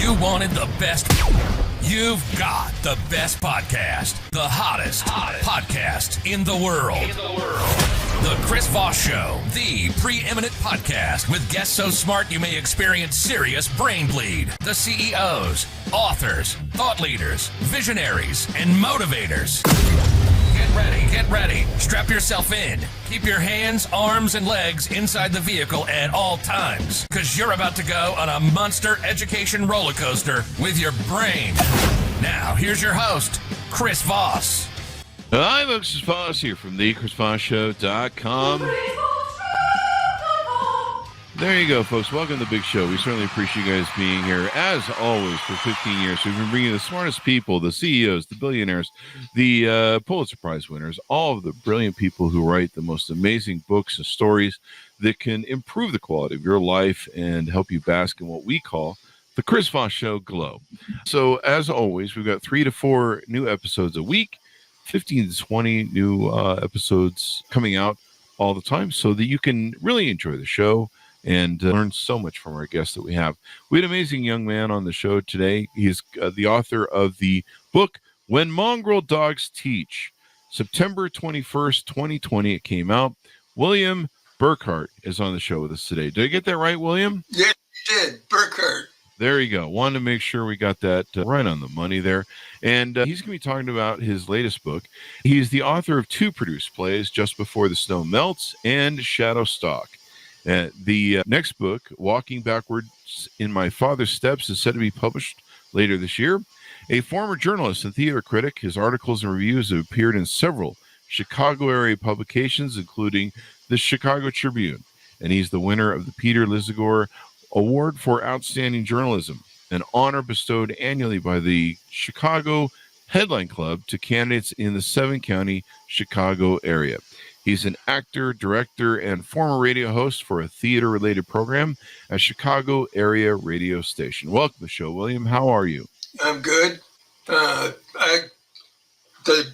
You wanted the best. You've got the best podcast. The hottest podcast in the world. The Chris Voss Show, the preeminent podcast with guests so smart you may experience serious brain bleed. The CEOs, authors, thought leaders, visionaries, and motivators. Get ready. Strap yourself in. Keep your hands, arms, and legs inside the vehicle at all times, because you're about to go on a monster education roller coaster with your brain. Now, here's your host, Chris Voss. Hi, folks. Chris Voss here from the ChrisVossShow.com. There you go, folks. Welcome to the big show. We certainly appreciate you guys being here. As always, for 15 years, we've been bringing the smartest people, the CEOs, the billionaires, the Pulitzer Prize winners, all of the brilliant people who write the most amazing books and stories that can improve the quality of your life and help you bask in what we call the Chris Voss Show glow. So, as always, we've got 3 to 4 new episodes a week, 15 to 20 new episodes coming out all the time so that you can really enjoy the show and learn so much from our guests that we have. We had an amazing young man on the show today. He's the author of the book, When Mongrel Dogs Teach. September 21st, 2020, it came out. William Burghardt is on the show with us today. Did I get that right, William? Yes, you did. Burghardt. There you go. Wanted to make sure we got that right on the money there. And he's going to be talking about his latest book. He's the author of 2 produced plays, Just Before the Snow Melts and Shadow Stalk. The next book, Walking Backwards in My Father's Steps, is set to be published later this year. A former journalist and theater critic, his articles and reviews have appeared in several Chicago area publications, including the Chicago Tribune. And he's the winner of the Peter Lisagor Award for Outstanding Journalism, an honor bestowed annually by the Chicago Headline Club to candidates in the 7-county Chicago area. He's an actor, director, and former radio host for a theater-related program at Chicago area radio station. Welcome to the show, William. How are you? I'm good. The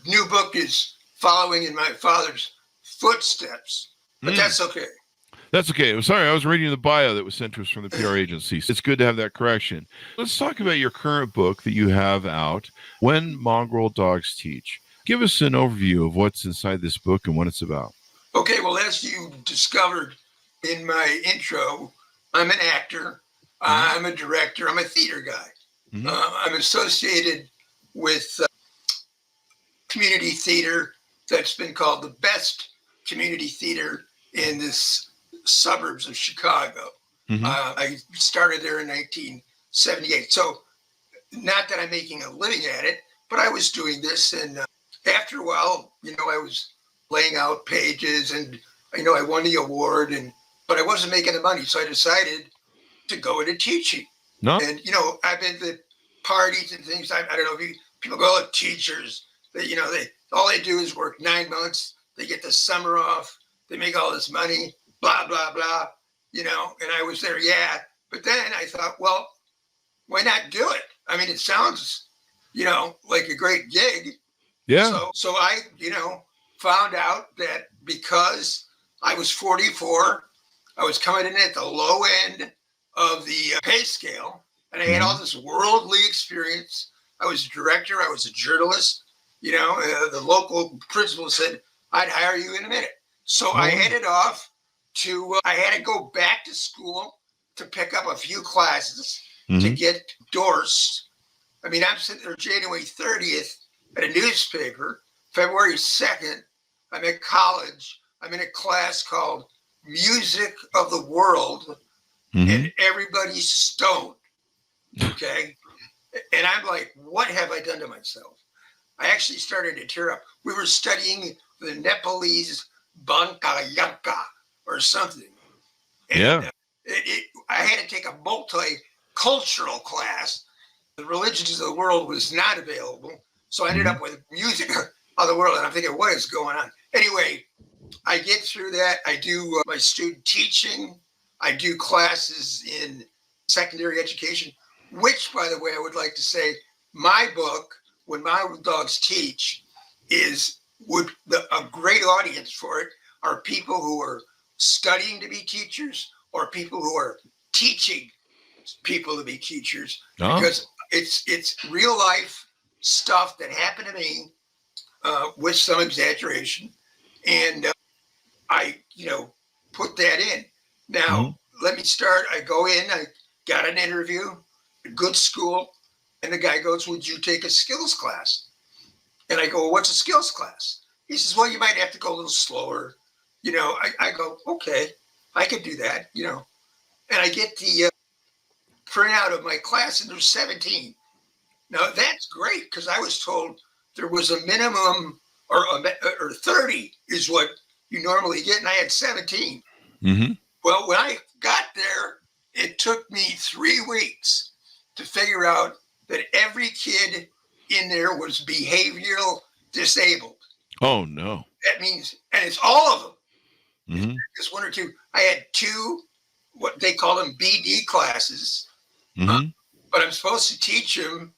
new book is following in my father's footsteps, but that's okay. That's okay. I'm sorry, I was reading the bio that was sent to us from the PR agency. It's good to have that correction. Let's talk about your current book that you have out, When Mongrel Dogs Teach. Give us an overview of what's inside this book and what it's about. Okay, well, as you discovered in my intro, I'm an actor, I'm a director, I'm a theater guy. I'm associated with community theater that's been called the best community theater in this suburbs of Chicago. I started there in 1978. So not that I'm making a living at it, but I was doing this, and after a while, I was laying out pages, and I won the award, but I wasn't making the money, so I decided to go into teaching. No. And I've been to parties and things. I don't know if people go, oh, teachers. They all they do is work 9 months. They get the summer off. They make all this money. Blah blah blah. And I was there, yeah. But then I thought, well, why not do it? I mean, it sounds, like a great gig. Yeah. So I, found out that because I was 44, I was coming in at the low end of the pay scale, and I had all this worldly experience. I was a director. I was a journalist. The local principal said, I'd hire you in a minute. So I headed off to, I had to go back to school to pick up a few classes to get endorsed. I mean, I'm sitting there January 30th at a newspaper. February 2nd, I'm at college. I'm in a class called Music of the World, and everybody's stoned, okay? And I'm like, what have I done to myself? I actually started to tear up. We were studying the Nepalese Banka Yanka or something. And I had to take a multicultural class. The religions of the world was not available. So I ended up with music of the world. And I'm thinking, what is going on? Anyway, I get through that. I do my student teaching. I do classes in secondary education, which, by the way, I would like to say, my book, When Mongrel Dogs Teach, a great audience for it are people who are studying to be teachers or people who are teaching people to be teachers Oh. because it's real life stuff that happened to me with some exaggeration, and I put that in. Now let me start. I go in. I got an interview, a good school, and the guy goes, "Would you take a skills class?" And I go, well, "What's a skills class?" He says, "Well, you might have to go a little slower." I go, "Okay, I could do that." And I get the printout of my class, and there's 17. Now that's great because I was told there was a minimum or 30 is what you normally get, and I had 17. Mm-hmm. Well, when I got there, it took me 3 weeks to figure out that every kid in there was behavioral disabled. Oh, no. That means, and it's all of them. Mm-hmm. Just 1 or 2. I had 2, what they call them BD classes, Mm-hmm. but I'm supposed to teach them,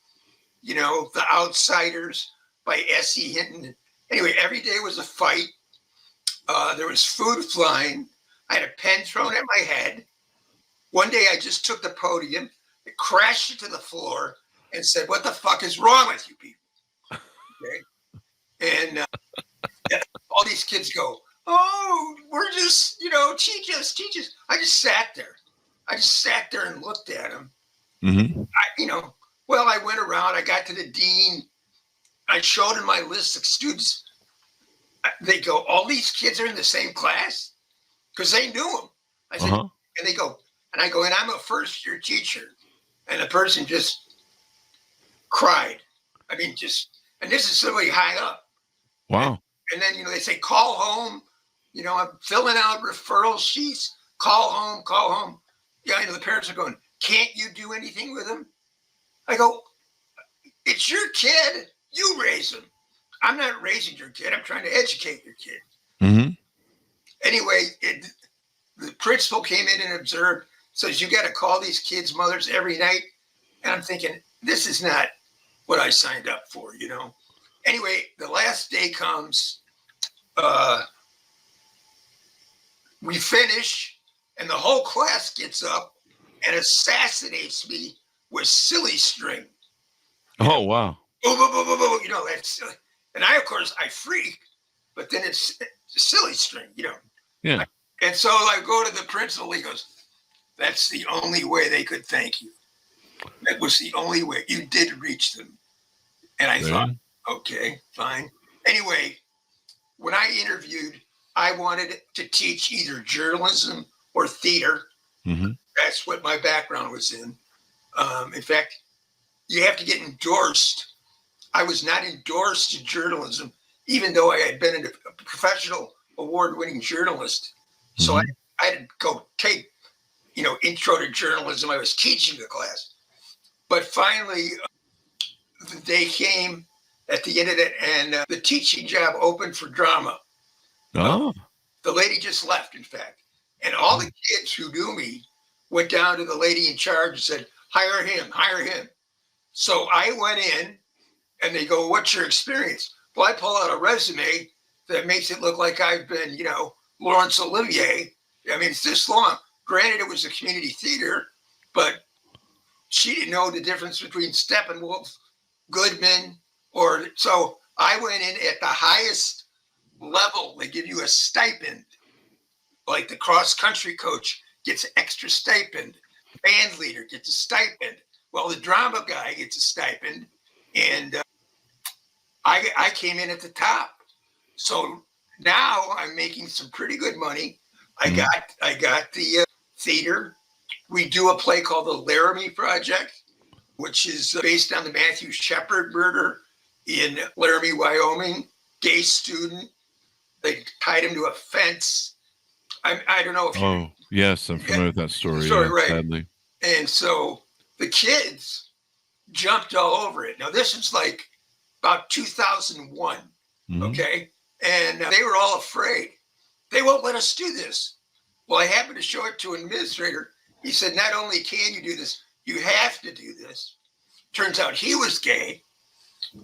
The Outsiders by S.E. Hinton. Anyway, every day was a fight. There was food flying. I had a pen thrown at my head. One day I just took the podium, I crashed it to the floor, and said, "What the fuck is wrong with you people?" Okay. And all these kids go, "Oh, we're just, teach us. I just sat there and looked at them. Mm-hmm. I went around, I got to the dean. I showed him my list of students. They go, "All these kids are in the same class?" Because they knew them. I said, and they go, and I go, "And I'm a first-year teacher." And the person just cried. And this is somebody high up. Wow. And then, they say, "Call home." I'm filling out referral sheets. Call home. Yeah, the parents are going, "Can't you do anything with him?" I go, "It's your kid. You raise him. I'm not raising your kid. I'm trying to educate your kid." Mm-hmm. Anyway, the principal came in and observed, says, "You got to call these kids' mothers every night." And I'm thinking, this is not what I signed up for, Anyway, the last day comes, we finish, and the whole class gets up and assassinates me with silly string. Oh, wow. Boom, boom, boom, boom, boom. That's silly. And I freak, but then it's silly string, Yeah. And so I go to the principal, he goes, "That's the only way they could thank you. That was the only way. You did reach them." And I thought, okay, fine. Anyway, when I interviewed, I wanted to teach either journalism or theater. Mm-hmm. That's what my background was in. In fact, you have to get endorsed. I was not endorsed in journalism, even though I had been a professional award-winning journalist. So I had to go take, intro to journalism. I was teaching the class. But finally, the day came at the end of it, and the teaching job opened for drama. Oh. The lady just left, in fact. And all the kids who knew me went down to the lady in charge and said, hire him. So I went in, and they go, "What's your experience?" Well, I pull out a resume that makes it look like I've been, Laurence Olivier. I mean, it's this long. Granted, it was a community theater, but she didn't know the difference between Steppenwolf, Goodman, so I went in at the highest level. They give you a stipend, like the cross-country coach gets extra stipend, band leader gets a stipend. Well, the drama guy gets a stipend, and I came in at the top. So now I'm making some pretty good money. I got the theater. We do a play called the Laramie Project, which is based on the Matthew Shepard murder in Laramie, Wyoming. Gay student. They tied him to a fence. I don't know if you... Oh, yes, I'm familiar with that story. Right. Sadly. And so the kids jumped all over it. Now, this is like about 2001, okay? And they were all afraid. They won't let us do this. Well, I happened to show it to an administrator. He said, "Not only can you do this, you have to do this." Turns out he was gay.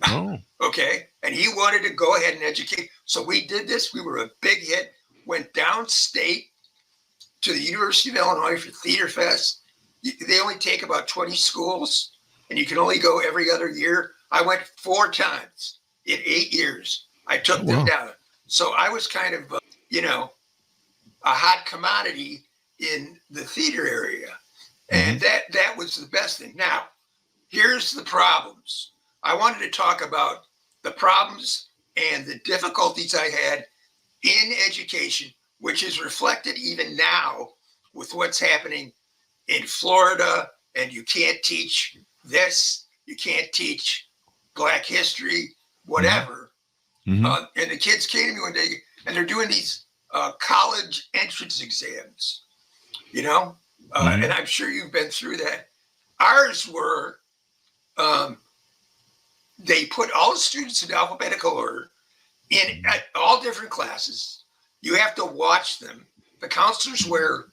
Oh. Okay. And he wanted to go ahead and educate. So we did this. We were a big hit. Went downstate to the University of Illinois for Theater Fest. they only take about 20 schools, and you can only go every other year. I went 4 times in 8 years. I took them down. So I was kind of, a hot commodity in the theater area. And that was the best thing. Now, here's the problems. I wanted to talk about the problems and the difficulties I had in education, which is reflected even now with what's happening in Florida. And you can't teach this, you can't teach Black history, whatever. And the kids came to me one day, and they're doing these college entrance exams, and I'm sure you've been through that. Ours were, they put all the students in alphabetical order in all different classes. You have to watch them. The counselors wear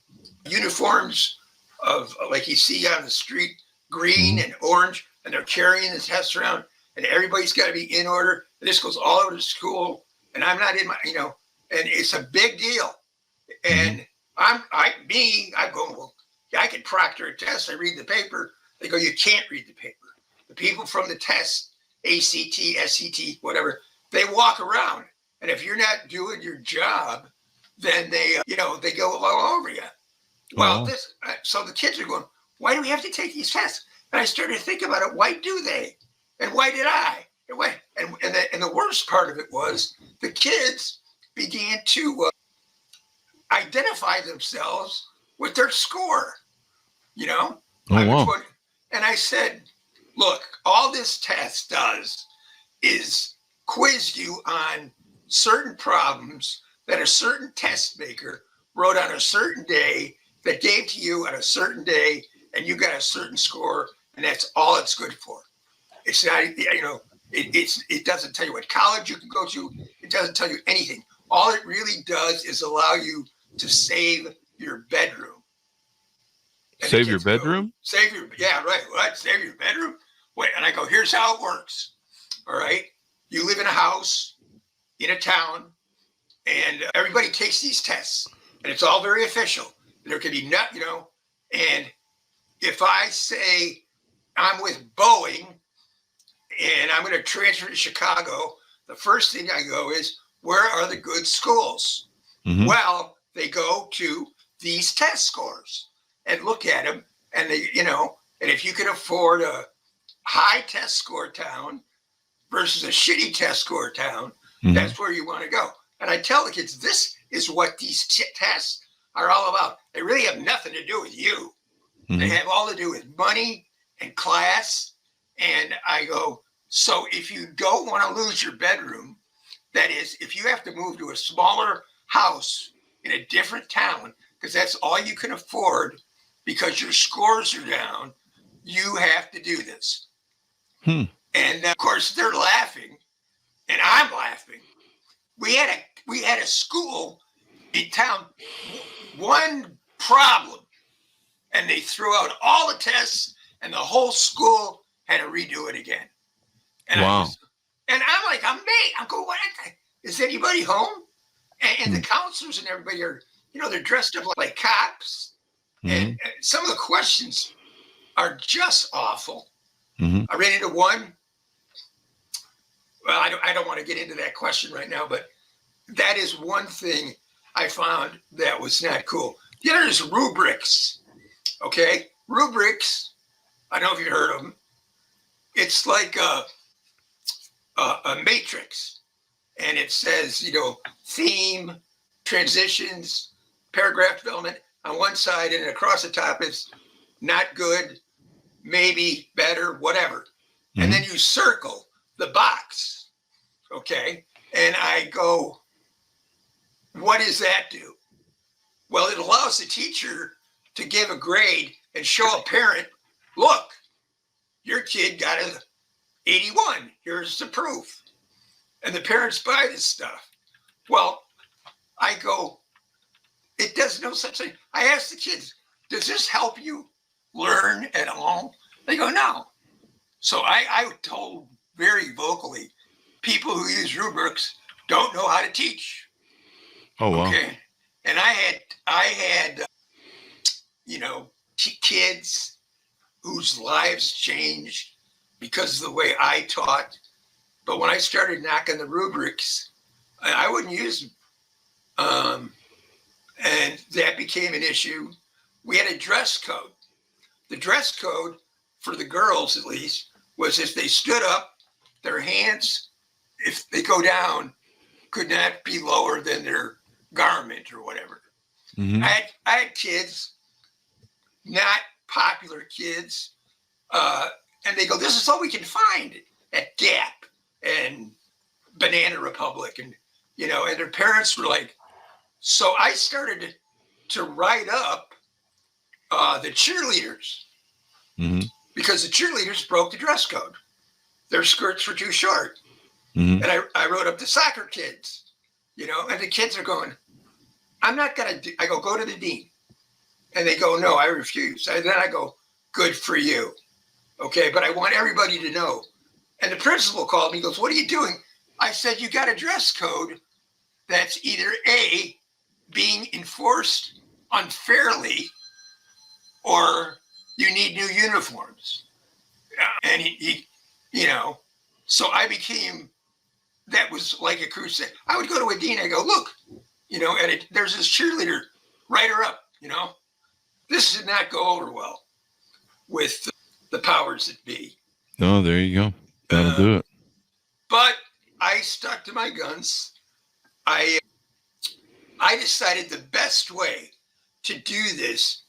uniforms of, like you see on the street, green and orange, and they're carrying the tests around, and everybody's got to be in order. And this goes all over the school, and I'm not in my, and it's a big deal. And I go, well, I can proctor a test. I read the paper. They go, you can't read the paper. The people from the test, ACT, SCT, whatever, they walk around. And if you're not doing your job, then they, they go all over you. Well, so the kids are going, why do we have to take these tests? And I started to think about it. Why do they? And why did I? And the worst part of it was the kids began to identify themselves with their score, And I said, look, all this test does is quiz you on certain problems that a certain test maker wrote on a certain day that gave to you on a certain day, and you got a certain score, and that's all it's good for. It's not, it doesn't tell you what college you can go to. It doesn't tell you anything. All it really does is allow you to save your bedroom. And save your bedroom? Save your bedroom? Wait, and I go, here's how it works. All right. You live in a house in a town, and everybody takes these tests, and it's all very official. There can be and if I say I'm with Boeing and I'm going to transfer to Chicago, the first thing I go is, where are the good schools? Well, they go to these test scores and look at them, and they, and if you can afford a high test score town versus a shitty test score town, that's where you want to go. And I tell the kids, this is what these tests are all about. They really have nothing to do with you. They have all to do with money and class. And I go, so if you don't want to lose your bedroom, that is, if you have to move to a smaller house in a different town, because that's all you can afford because your scores are down, you have to do this. And of course they're laughing, and I'm laughing. We had a school in town, one problem, and they threw out all the tests, and the whole school had to redo it again. And wow. I'm like, I'm going, what? Is anybody home? And the counselors and everybody are, they're dressed up like cops. And some of the questions are just awful. I ran into one. Well, I don't want to get into that question right now, but that is one thing I found that was not cool. The other is rubrics. Okay? Rubrics, I don't know if you heard of them. It's like a matrix. And it says, theme, transitions, paragraph development on one side, and across the top is not good, maybe, better, whatever. And then you circle the box. Okay? And I go, what does that do? Well, it allows the teacher to give a grade and show a parent, look, your kid got an 81. Here's the proof. And the parents buy this stuff. Well, I go, it does no such thing. I ask the kids, does this help you learn at all? They go, no. So I told very vocally, people who use rubrics don't know how to teach. Oh, wow. Okay. And I had kids whose lives changed because of the way I taught. But when I started knocking the rubrics, I wouldn't use them. And that became an issue. We had a dress code. The dress code, for the girls at least, was if they stood up, their hands, if they go down, could not be lower than their garment or whatever. Mm-hmm. I had kids, not popular kids, and they go, this is all we can find at Gap and Banana Republic. And, and their parents were like, so I started to write up the cheerleaders Mm-hmm. because the cheerleaders broke the dress code. Their skirts were too short. Mm-hmm. And I wrote up the soccer kids, and the kids are going, I'm not going to I go to the dean. And they go, no, I refuse. And then I go, good for you. Okay, but I want everybody to know. And the principal called me, he goes, what are you doing? I said, you got a dress code that's either A, being enforced unfairly, or you need new uniforms. And he so I became, that was like a crusade. I would go to a dean, I go, look, and there's this cheerleader, write her up, This did not go over well with the powers that be. Oh, there you go. That'll do it. But I stuck to my guns. I decided the best way to do this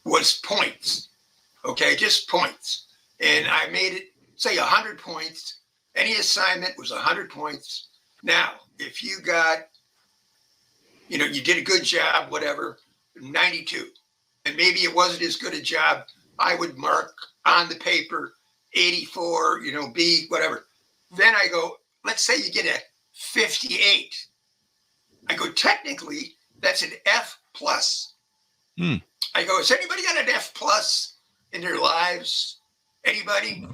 was points. Okay, just points. And I made it, say, 100 points. Any assignment was 100 points. Now, if you got, you did a good job, whatever, 92. And maybe it wasn't as good a job, I would mark on the paper 84, B, whatever. Then I go, let's say you get a 58. I go, technically, that's an F plus. I go, has anybody got an F plus in their lives? Anybody?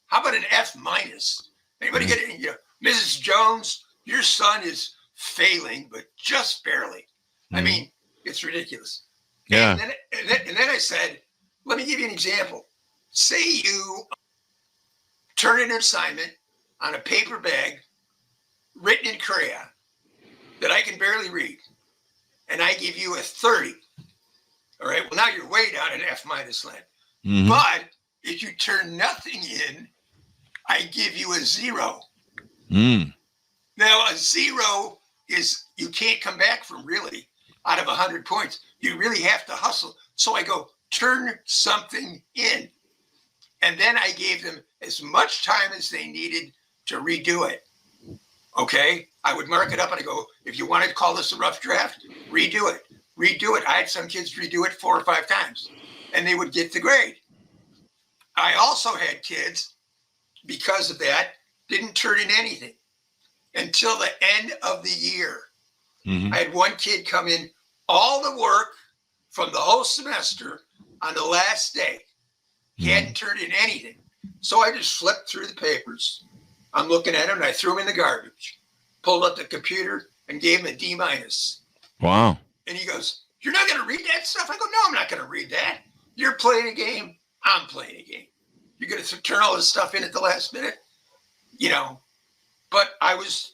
How about an F minus? Anybody get it? Mrs. Jones, your son is failing, but just barely. I mean, it's ridiculous. Yeah. And then I said, let me give you an example. Say you turn in an assignment on a paper bag written in crayon that I can barely read, and I give you a 30. All right. Well, now you're way down in F minus land. Mm-hmm. But if you turn nothing in, I give you a 0. Now, a 0 is, you can't come back from really out of 100 points. You really have to hustle. So I go, turn something in. And then I gave them as much time as they needed to redo it. Okay. I would mark it up and I go, if you want to call this a rough draft, redo it. Redo it. I had some kids redo it 4 or 5 times and they would get the grade. I also had kids, because of that, didn't turn in anything until the end of the year. I had one kid come in, all the work from the whole semester on the last day. He hadn't turned in anything. So I just flipped through the papers. I'm looking at him and I threw him in the garbage, pulled up the computer and gave him a D minus. Wow. And he goes, you're not going to read that stuff? I go, no, I'm not going to read that. You're playing a game. I'm playing a game. You're going to turn all this stuff in at the last minute, But I was,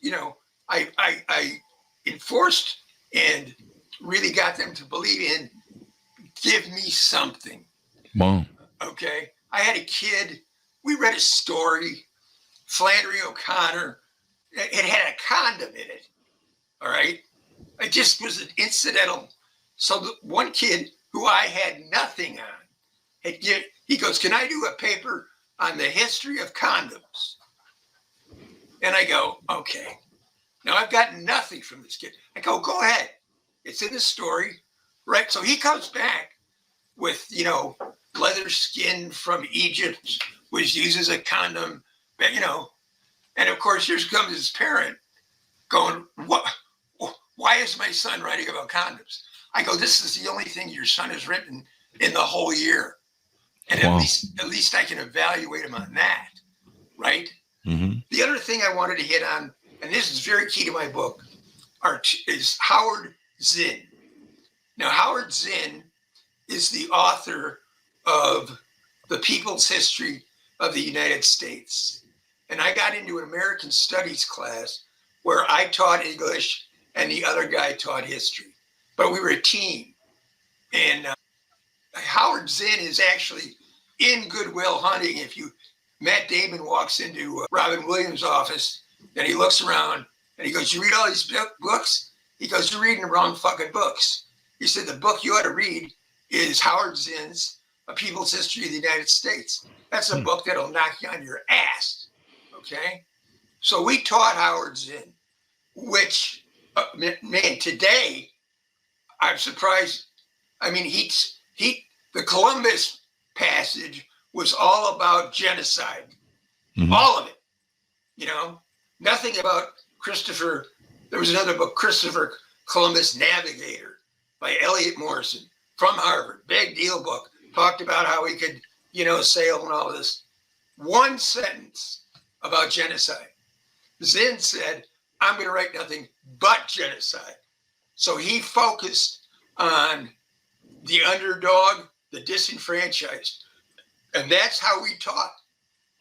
I enforced and really got them to believe in, give me something. Wow. Okay. I had a kid, we read a story, Flannery O'Connor. It had a condom in it. All right. It just was an incidental. So the one kid who I had nothing on, he goes, can I do a paper on the history of condoms? And I go, okay. Now I've got nothing from this kid. I go, go ahead. It's in the story, right? So he comes back with, leather skin from Egypt was used as a condom, and of course, here comes his parent going, what? Why is my son writing about condoms? I go, this is the only thing your son has written in the whole year. And Wow. at least I can evaluate him on that, right? The other thing I wanted to hit on, and this is very key to my book, is Howard Zinn. Now, Howard Zinn is the author of the people's history of the United States. And I got into an American Studies class where I taught English and the other guy taught history. But we were a team. And Howard Zinn is actually in Good Will Hunting. If Matt Damon walks into Robin Williams' office and he looks around and he goes, "You read all these books?" He goes, "You're reading the wrong fucking books." He said, "The book you ought to read is Howard Zinn's A People's History of the United States. That's a book that'll knock you on your ass." Okay? So we taught Howard Zinn, which, man, today, I'm surprised. I mean, the Columbus passage was all about genocide. Mm-hmm. All of it. You know, nothing about Christopher. There was another book, Christopher Columbus Navigator by Elliot Morrison from Harvard. Big deal book. Talked about how he could, sail and all of this. One sentence about genocide. Zinn said, "I'm going to write nothing but genocide." So he focused on the underdog, the disenfranchised. And that's how we taught.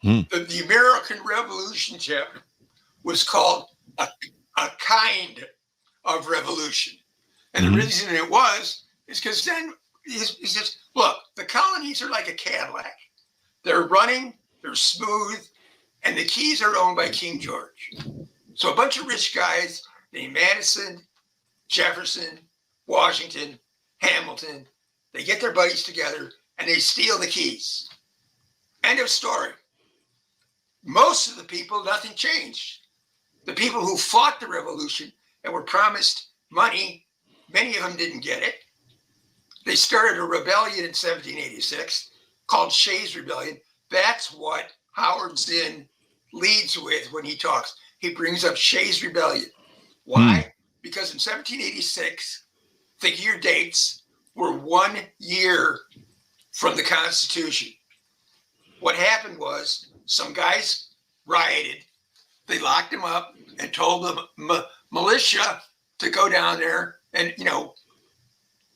The American Revolution chapter was called a kind of revolution. And the reason it was is because then he says, look, the colonies are like a Cadillac. They're running, they're smooth, and the keys are owned by King George. So a bunch of rich guys named Madison, Jefferson, Washington, Hamilton, they get their buddies together and they steal the keys. End of story. Most of the people, nothing changed. The people who fought the revolution and were promised money, many of them didn't get it. They started a rebellion in 1786 called Shays' Rebellion. That's what Howard Zinn leads with when he talks. He brings up Shays' Rebellion. Why? Because in 1786, the year dates were 1 year from the Constitution. What happened was some guys rioted. They locked them up and told the militia to go down there and,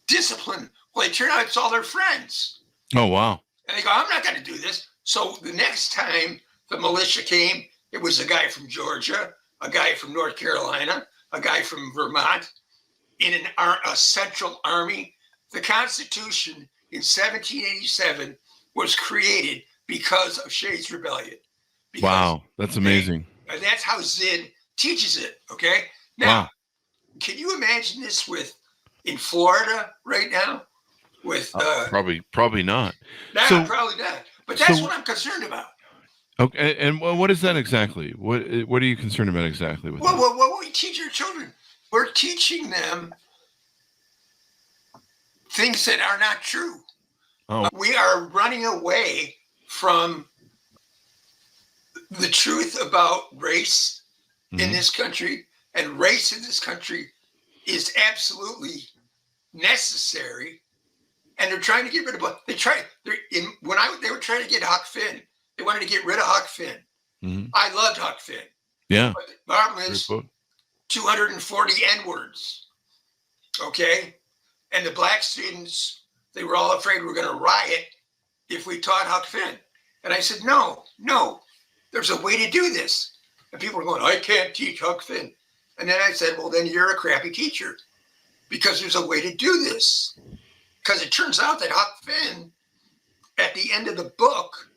discipline. Well, they turn out it's all their friends. Oh, wow. And they go, "I'm not going to do this." So the next time the militia came, it was a guy from Georgia, a guy from North Carolina, a guy from Vermont, in a central army. The Constitution in 1787 was created because of Shays' Rebellion. Wow, that's amazing. And that's how Zinn teaches it, okay? Now, Can you imagine this in Florida right now? Probably not. No, probably not. But that's what I'm concerned about. Okay, and what is that exactly? What are you concerned about exactly with that? Well, what we teach our children, we're teaching them things that are not true. Oh. We are running away from the truth about race in this country, and race in this country is absolutely necessary. And they're trying to get rid of it. They were trying to get Huck Finn. They wanted to get rid of Huck Finn. I loved Huck Finn. Yeah. But the problem is 240 N-words. Okay? And the black students, they were all afraid we were going to riot if we taught Huck Finn. And I said, no, there's a way to do this. And people were going, "I can't teach Huck Finn." And then I said, well, then you're a crappy teacher, because there's a way to do this. Because it turns out that Huck Finn, at the end of the book,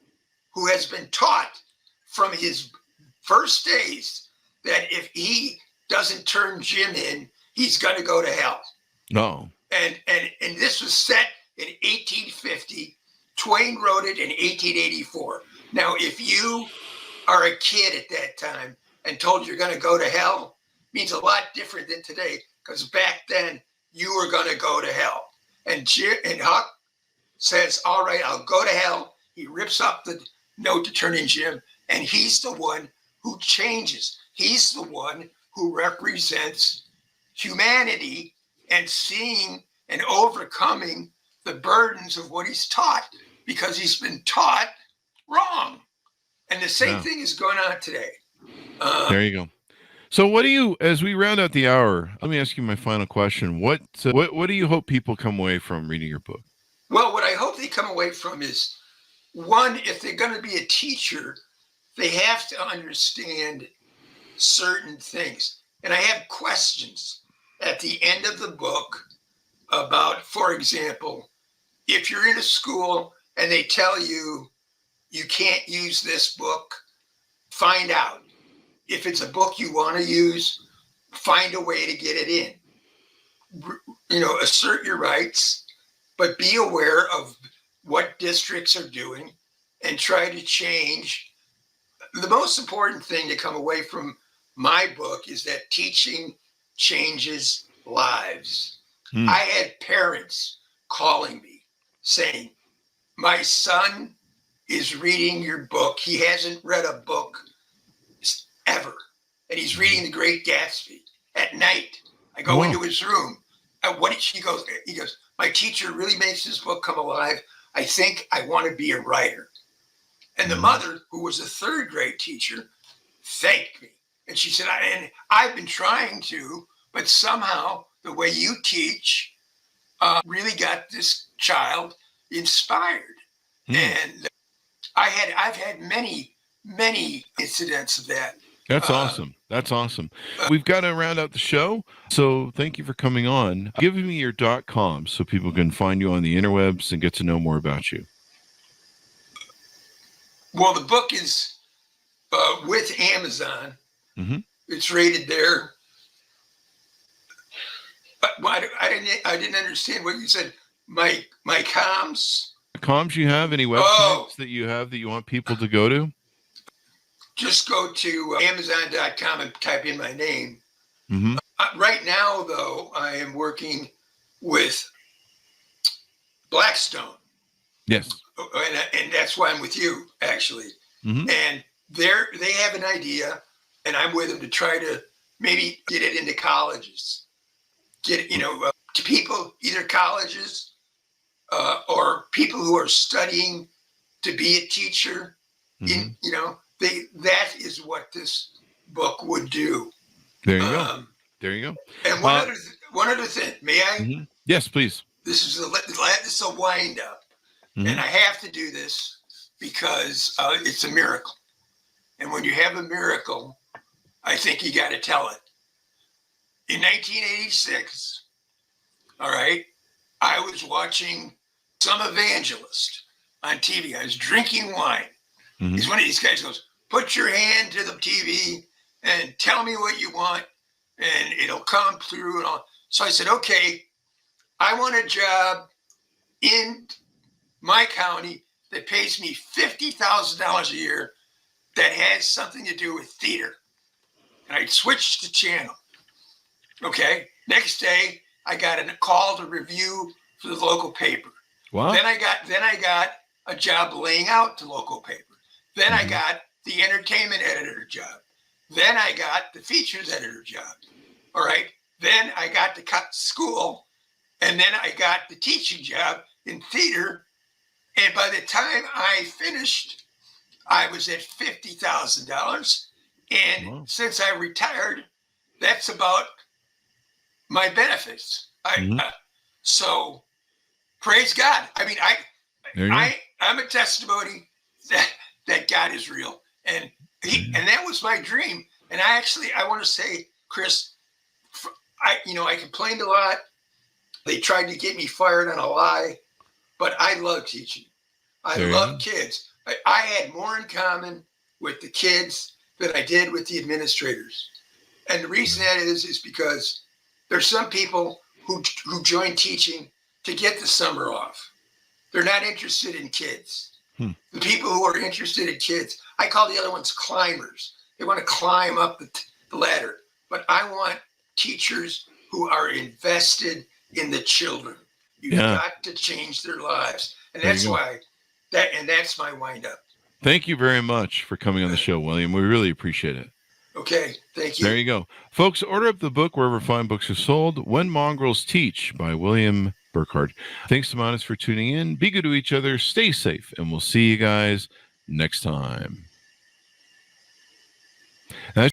who has been taught from his first days that if he doesn't turn Jim in, he's going to go to hell. No. And this was set in 1850. Twain wrote it in 1884. Now, if you are a kid at that time and told you're going to go to hell, means a lot different than today, because back then you were going to go to hell. And Huck says, "All right, I'll go to hell." He rips up the note to turn in Jim, and he's the one who changes. He's the one who represents humanity and seeing and overcoming the burdens of what he's taught, because he's been taught wrong. And the same thing is going on today. There you go. So what do you, as we round out the hour, let me ask you my final question. What do you hope people come away from reading your book? Well, what I hope they come come away from is, one, if they're going to be a teacher, they have to understand certain things. And I have questions at the end of the book about, for example, if you're in a school and they tell you you can't use this book, find out. If it's a book you want to use, find a way to get it in. Assert your rights, but be aware of what districts are doing and try to change. The most important thing to come away from my book is that teaching changes lives. I had parents calling me saying, my son is reading your book. He hasn't read a book ever. And he's reading The Great Gatsby at night. I go into his room. He goes, my teacher really makes this book come alive. I think I want to be a writer. And the mother, who was a third grade teacher, thanked me. And she said, I've been trying to, but somehow the way you teach really got this child inspired. And I've had many incidents of that. That's awesome. That's awesome. We've got to round out the show. So thank you for coming on. Give me your .com so people can find you on the interwebs and get to know more about you. Well, the book is with Amazon. Mm-hmm. It's rated there. But I didn't understand what you said. My comms. The comms you have? Any websites that you have that you want people to go to? Just go to amzn.to and type in my name. Mm-hmm. Right now, though, I am working with Blackstone. Yes. And that's why I'm with you, actually. Mm-hmm. And they have an idea, and I'm with them to try to maybe get it into colleges. Get it, to people, either colleges or people who are studying to be a teacher. Mm-hmm. That is what this book would do. There you go. There you go. And one other thing, may I? Mm-hmm. Yes, please. This is a wind up, and I have to do this because it's a miracle. And when you have a miracle, I think you got to tell it. In 1986, all right, I was watching some evangelist on TV. I was drinking wine. Mm-hmm. He's one of these guys goes, put your hand to the TV and tell me what you want, and it'll come through and all. So I said, okay, I want a job in my county that pays me $50,000 a year that has something to do with theater. And I switched the channel. Okay. Next day, I got a call to review for the local paper. Wow. Then I got a job laying out the local paper. Then I got the entertainment editor job. Then I got the features editor job. All right. Then I got to cut school. And then I got the teaching job in theater. And by the time I finished, I was at $50,000. And since I retired, that's about my benefits. So praise God. I mean, I'm a testimony that God is real. And that was my dream. And I want to say, Chris, I complained a lot. They tried to get me fired on a lie, but I love teaching. I love kids. I had more in common with the kids than I did with the administrators. And the reason that is because there's some people who join teaching to get the summer off. They're not interested in kids. The people who are interested in kids, I call the other ones climbers. They want to climb up the ladder. But I want teachers who are invested in the children. You've got to change their lives. And that's why that's my wind up. Thank you very much for coming on the show, William. We really appreciate it. Okay, thank you. There you go. Folks, order up the book wherever fine books are sold. When Mongrels Teach by William Burghardt. Thanks to Monis for tuning in. Be good to each other. Stay safe. And we'll see you guys next time.